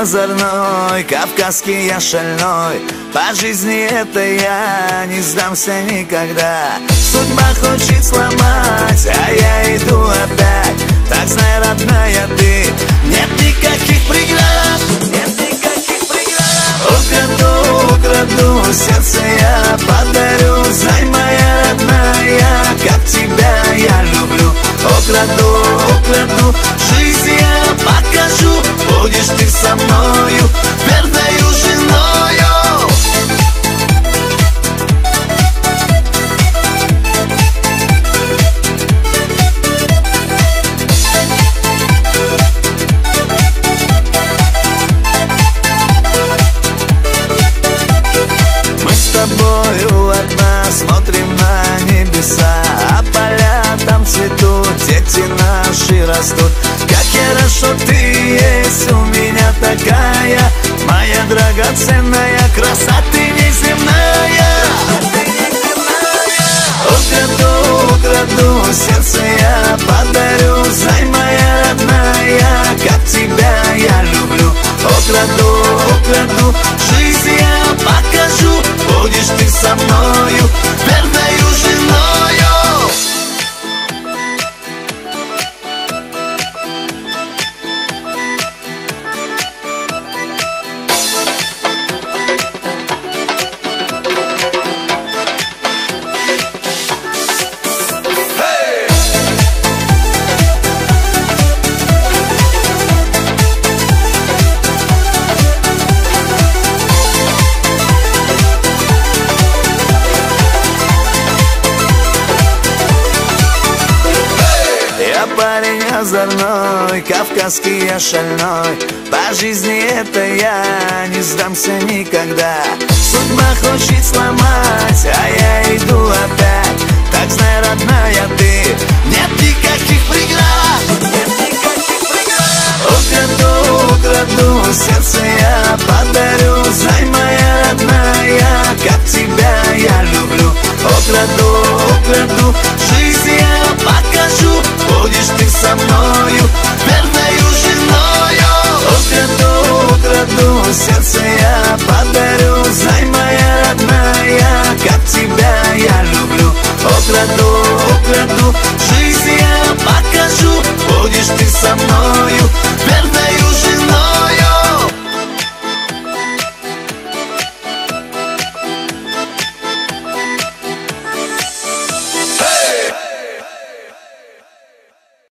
озорной, кавказский я шальной. По жизни это я не сдамся никогда. Судьба хочет сломать, а я иду опять. Так знай, родная, ты, нет никаких преград, нет никаких преград. Украду сердце я подарю. Знай, моя родная, как тебя я люблю. Украду жизнь я покажу. Будешь ты со мною, верною женою. Мы с тобою одна смотрим на небеса, а поля там цветут, дети наши растут. Как хорошо ты есть у меня такая, моя драгоценная красота неземная. Украду сердце я подарю. Знай, моя родная, как тебя я люблю. Украду жизнь я покажу. Будешь ты со мною, верною женою. Парень озорной, кавказский я шальной. По жизни это я не сдамся никогда. Судьба хочет